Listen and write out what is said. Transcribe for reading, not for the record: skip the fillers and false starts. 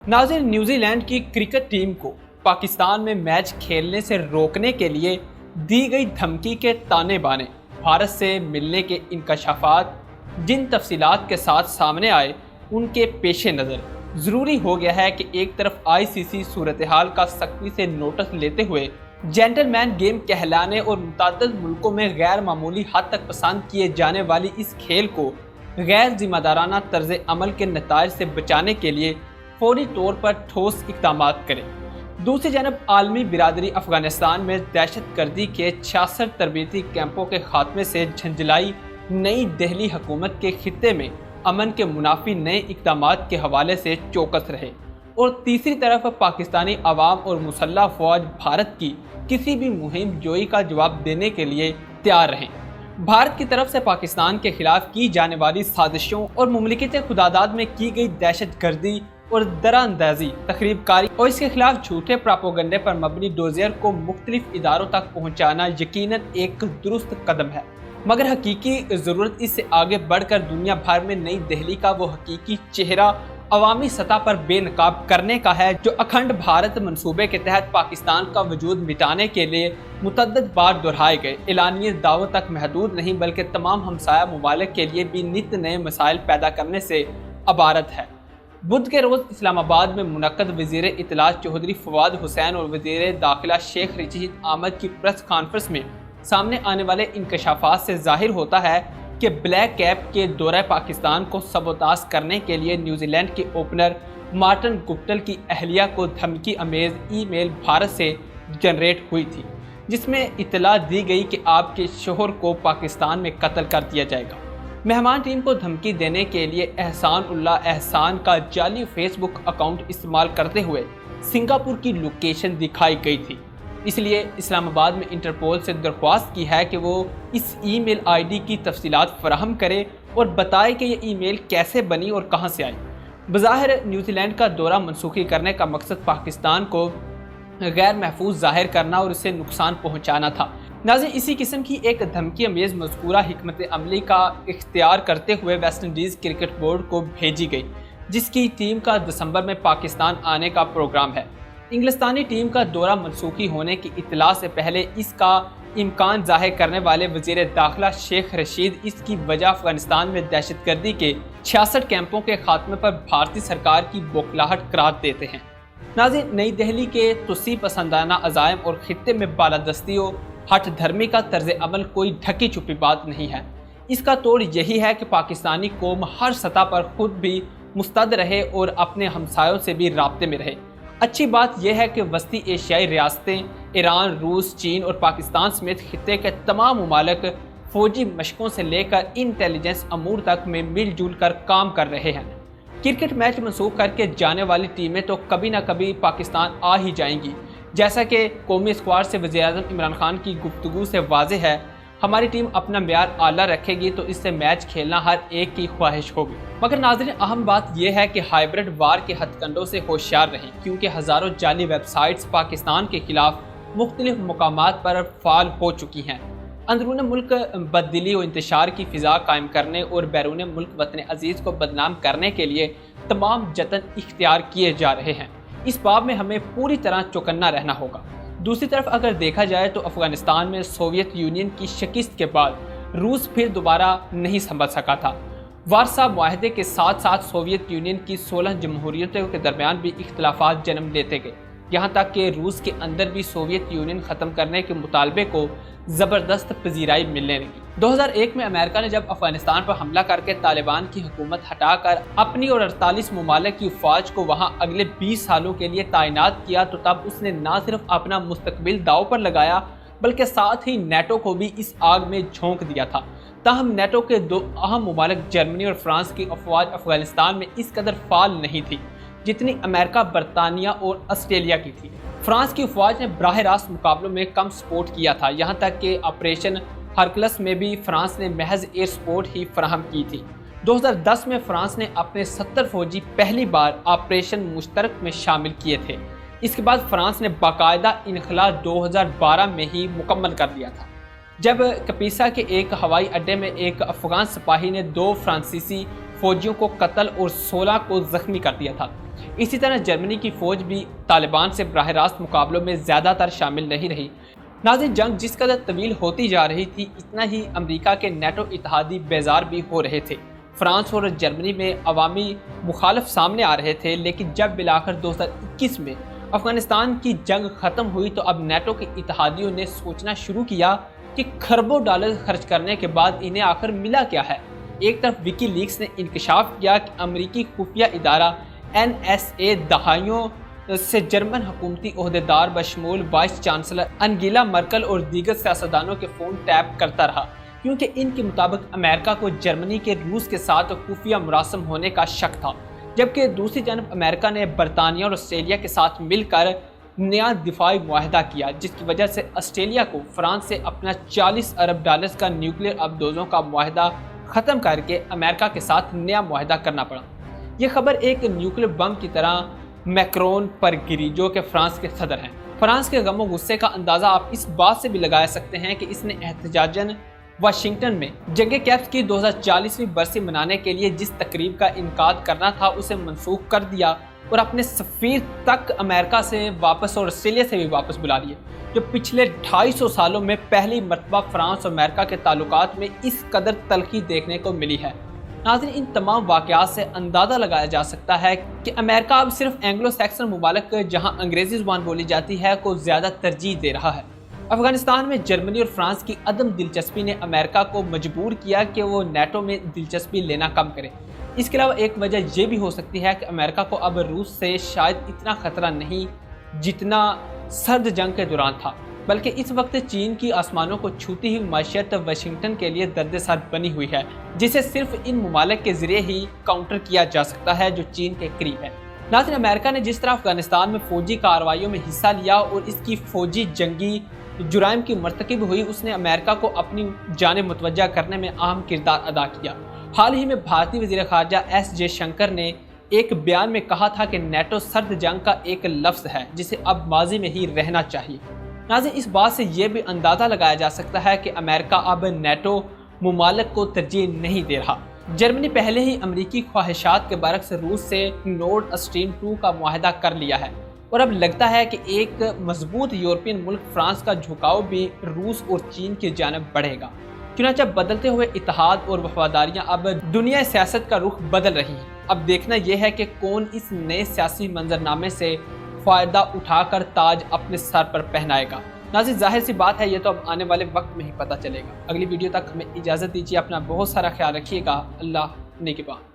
नाज़रीन, newsy land की cricket team को पाकिस्तान में मैच खेलने से रोकने के लिए दी गई धमकी के ताने बाने, भारत से मिलने के इंकशाफात जिन तफसीलात के साथ सामने आए, उनके पेश नज़र ज़रूरी हो गया है कि एक तरफ ICC सूरत हाल का सख्ती से नोटिस लेते हुए जेंटलमैन गेम कहलाने और मुतअद्दिद मुल्कों में गैर मामूली हद तक पसंद किए जाने वाली इस खेल को गैर जिम्मेदाराना तर्ज अमल के नताइज से बचाने के लिए फौरी तौर पर ठोस इक़दाम करें। दूसरी जानब आलमी बिरादरी अफगानिस्तान में दहशत गर्दी के 66 तरबीती कैंपों के खात्मे से झंझलाई नई दिल्ली हुकूमत के खित्ते में अमन के मुनाफी नए इक़दाम के हवाले से चौकस रहे, और तीसरी तरफ पाकिस्तानी अवाम और मुसल्लह फ़ौज भारत की किसी भी मुहिम जोई का जवाब देने के लिए तैयार रहें। भारत की तरफ से पाकिस्तान के खिलाफ की जाने वाली साजिशों और मुमलिकत खुदादाद में की गई दहशत गर्दी और दराअंदाजी, तखरीबकारी और इसके खिलाफ झूठे प्रापोगंडे पर मबनी डोजियर को मुख्तलिफ इदारों तक पहुँचाना यकीनन एक दुरुस्त कदम है, मगर हकीकी ज़रूरत इससे आगे बढ़कर दुनिया भर में नई दिल्ली का वो हकीकी चेहरा अवामी सतह पर बेनकाब करने का है, जो अखंड भारत मंसूबे के तहत पाकिस्तान का वजूद मिटाने के लिए मुतअद्दिद बार दोहराए गए एलानिया दावों तक महदूद नहीं, बल्कि तमाम हमसाया ममालिक के लिए भी नित नए मसाइल पैदा करने से अबारत है। बुध के रोज़ इस्लामाबाद में मुनक्कद वज़ीर इत्तलात चौधरी फवाद हुसैन और वज़ीर दाखिला शेख रशीद अहमद की प्रेस कॉन्फ्रेंस में सामने आने वाले इंकशाफात से जाहिर होता है कि ब्लैक कैप के दौरे पाकिस्तान को सबोताज करने के लिए न्यूजीलैंड के ओपनर मार्टिन गुप्टिल की अहलिया को धमकी अमेज ईमेल भारत से जनरेट हुई थी, जिसमें इत्तला दी गई कि आपके शोहर को पाकिस्तान में कत्ल कर दिया जाएगा। मेहमान टीम को धमकी देने के लिए एहसान उल्लाह एहसान का जाली फेसबुक अकाउंट इस्तेमाल करते हुए सिंगापुर की लोकेशन दिखाई गई थी, इसलिए इस्लामाबाद में इंटरपोल से दरख्वास्त की है कि वो इस ईमेल आईडी की तफसीलात फराहम करे और बताए कि ये ईमेल कैसे बनी और कहां से आई। बज़ाहिर न्यूजीलैंड का दौरा मनसूखी करने का मकसद पाकिस्तान को गैर महफूज जाहिर करना और इसे नुकसान पहुंचाना था। नाज़रीन, इसी किस्म की एक धमकी अमेज़ मज़कूरा हिकमत अमली का इख्तियार करते हुए वेस्ट इंडीज़ क्रिकेट बोर्ड को भेजी गई, जिसकी टीम का दिसंबर में पाकिस्तान आने का प्रोग्राम है। इंग्लिस्तानी टीम का दौरा मनसूखी होने की इत्तला से पहले इसका इम्कान ज़ाहिर करने वाले वज़ीर दाखिला शेख रशीद इसकी वजह अफगानिस्तान में दहशतगर्दी के 66 कैंपों के खात्मे पर भारतीय सरकार की बौखलाहट करार देते हैं। नाज़रीन, नई दिल्ली के तुसी पसंदाना अज़ाइम और खित्ते में बालादस्ती और हठ धर्मी का तर्ज अमल कोई ढकी छुपी बात नहीं है। इसका तोड़ यही है कि पाकिस्तानी कौम हर सतह पर खुद भी मुस्तद रहे और अपने हमसायों से भी राब्ते में रहे। अच्छी बात यह है कि वस्ती एशियाई रियासतें ईरान, रूस, चीन और पाकिस्तान समेत खित्ते के तमाम ममालिक फ़ौजी मशकों से लेकर इंटेलिजेंस अमूर तक में मिलजुल कर काम कर रहे हैं। क्रिकेट मैच मनसूख करके जाने वाली टीमें तो कभी ना कभी पाकिस्तान आ ही जाएंगी, जैसा कि कौमी स्क्वाड से वज़ीर-ए-आज़म इमरान खान की गुफ्तगू से वाज़ेह है। हमारी टीम अपना म्यार आला रखेगी तो इससे मैच खेलना हर एक की ख्वाहिश होगी। मगर नाज़रीन, अहम बात यह है कि हाइब्रिड वार के हथकंडों से होशियार रहें, क्योंकि हज़ारों जाली वेबसाइट्स पाकिस्तान के खिलाफ मुख्तलिफ मकामात पर फाल हो चुकी हैं। अंदरून मुल्क बददिली और इंतशार की फ़िज़ा कायम करने और बैरून मुल्क वतन अजीज़ को बदनाम करने के लिए तमाम जतन इख्तियार किए जा रहे हैं। इस बाब में हमें पूरी तरह चौकन्ना रहना होगा। दूसरी तरफ अगर देखा जाए तो अफ़गानिस्तान में सोवियत यूनियन की शिकस्त के बाद रूस फिर दोबारा नहीं संभल सका था। वारसा मुआहदे के साथ साथ सोवियत यूनियन की 16 जमहूरियतों के दरमियान भी इख्तलाफात जन्म लेते गए, यहाँ तक कि रूस के अंदर भी सोवियत यूनियन ख़त्म करने के मुतालबे को ज़बरदस्त पजीराई मिलने लगी। 2001 में अमेरिका ने जब अफगानिस्तान पर हमला करके तालिबान की हुकूमत हटाकर अपनी और 48 ममालिक की फ़ौज को वहाँ अगले 20 सालों के लिए तैनात किया, तो तब उसने न सिर्फ अपना मुस्तकबिल दाव पर लगाया बल्कि साथ ही नेटो को भी इस आग में झोंक दिया था। ताहम नेटो के दो अहम ममालिक जर्मनी और फ्रांस की अफवाज अफगानिस्तान में इस कदर फाल नहीं थी जितनी अमेरिका, बरतानिया और ऑस्ट्रेलिया की थी। फ्रांस की अफवाज ने बराह रास्त मुकाबलों में कम सपोर्ट किया था, यहाँ तक कि ऑपरेशन हरकलस में भी फ्रांस ने महज एयर सपोर्ट ही फराहम की थी। 2010 में फ्रांस ने अपने 70 फौजी पहली बार ऑपरेशन मुश्तरक में शामिल किए थे। इसके बाद फ्रांस ने बाकायदा इनखला 2012 में ही मुकम्मल कर दिया था, जब कपीसा के एक हवाई अड्डे में एक अफगान सिपाही ने 2 फ्रांसीसी फौजियों को कत्ल और 16 को जख्मी कर दिया था। इसी तरह जर्मनी की फौज भी तालिबान से बराह रास्त मुकाबलों में ज़्यादातर शामिल नहीं रही। नाज़िर जंग जिस कदर तवील होती जा रही थी, इतना ही अमेरिका के नेटो इत्तेहादी बेजार भी हो रहे थे। फ्रांस और जर्मनी में अवामी मुखालिफ सामने आ रहे थे, लेकिन जब बिलाखिर 2021 में अफगानिस्तान की जंग ख़त्म हुई तो अब नेटो के इत्तेहादियों ने सोचना शुरू किया कि खरबों डॉलर खर्च करने के बाद इन्हें आखिर मिला क्या है। एक तरफ विकीलीक्स ने इंकशाफ किया कि अमरीकी खुफिया इदारा NSA दहाइयों से जर्मन हुकूमती ओहदेदार बशमूल वाइस चांसलर अंगेला मर्कल और दीगर सियासतदानों के फ़ोन टैप करता रहा, क्योंकि इनके मुताबिक अमेरिका को जर्मनी के रूस के साथ खुफिया मुरासम होने का शक था। जबकि दूसरी जानब अमेरिका ने बरतानिया और ऑस्ट्रेलिया के साथ मिलकर नया दिफाई मुआहदा किया, जिसकी वजह से ऑस्ट्रेलिया को फ्रांस से अपना 40 अरब डॉलर्स का न्यूक्लियर अवदोजों का मुआहदा ख़त्म करके अमेरिका के साथ नया मुआहदा करना पड़ा। ये खबर एक न्यूक्लियर बम की तरह मैक्रोन पर गिरी, जो कि फ्रांस के सदर हैं। फ्रांस के गमो गुस्से का अंदाज़ा आप इस बात से भी लगा सकते हैं कि इसने एहतजाजन वाशिंगटन में जंग कैप्स की 2040वीं बरसी मनाने के लिए जिस तकरीब का इनकाद करना था उसे मनसूख कर दिया और अपने सफ़ीर तक अमेरिका से वापस और ऑस्ट्रेलिया से भी वापस बुला लिए, जो पिछले 250 सालों में पहली मरतबा फ्रांस और अमेरिका के ताल्लुकात में इस कदर तलखी देखने को मिली है। नाज़रीन, इन तमाम वाक़यात से अंदाज़ा लगाया जा सकता है कि अमेरिका अब सिर्फ एंग्लो सैक्सन मुमालिक जहाँ अंग्रेज़ी ज़ुबान बोली जाती है को ज़्यादा तरजीह दे रहा है। अफगानिस्तान में जर्मनी और फ्रांस की अदम दिलचस्पी ने अमेरिका को मजबूर किया कि वो नेटो में दिलचस्पी लेना कम करे। इसके अलावा एक वजह यह भी हो सकती है कि अमेरिका को अब रूस से शायद इतना ख़तरा नहीं जितना सर्द जंग के दौरान था, बल्कि इस वक्त चीन की आसमानों को छूती हुई माशियत वाशिंगटन के लिए दर्द-ए-सर बनी हुई है, जिसे सिर्फ इन ममालिक के ज़रिए ही काउंटर किया जा सकता है जो चीन के करीब है। नाज़रीन, अमेरिका ने जिस तरह अफगानिस्तान में फ़ौजी कार्रवाइयों में हिस्सा लिया और इसकी फ़ौजी जंगी जुराइम की मरतकब हुई, उसने अमेरिका को अपनी जाने मुतवज्जा करने में अहम किरदार अदा किया। हाल ही में भारतीय वज़ीर ख़ारजा S जयशंकर ने एक बयान में कहा था कि नेटो सर्द जंग का एक लफ्ज़ है जिसे अब माजी में ही रहना चाहिए। नाज़रीन, इस बात से ये भी अंदाज़ा लगाया जा सकता है कि अमेरिका अब नेटो मुमालिक को तरजीह नहीं दे रहा। जर्मनी पहले ही अमरीकी ख्वाहिशात के बरक्स रूस से नॉर्ड स्ट्रीम 2 का मुआहदा कर लिया है और अब लगता है कि एक मजबूत यूरोपियन मुल्क फ्रांस का झुकाव भी रूस और चीन की जानब बढ़ेगा। चुनांचे बदलते हुए इत्तेहाद और वफादारियाँ अब दुनिया सियासत का रुख बदल रही हैं। अब देखना यह है कि कौन इस नए सियासी मंजरनामे से फ़ायदा उठाकर ताज अपने सर पर पहनाएगा। नाज़रीन, जाहिर सी बात है ये तो अब आने वाले वक्त में ही पता चलेगा। अगली वीडियो तक हमें इजाज़त दीजिए। अपना बहुत सारा ख्याल रखिएगा। अल्लाह निगहबान।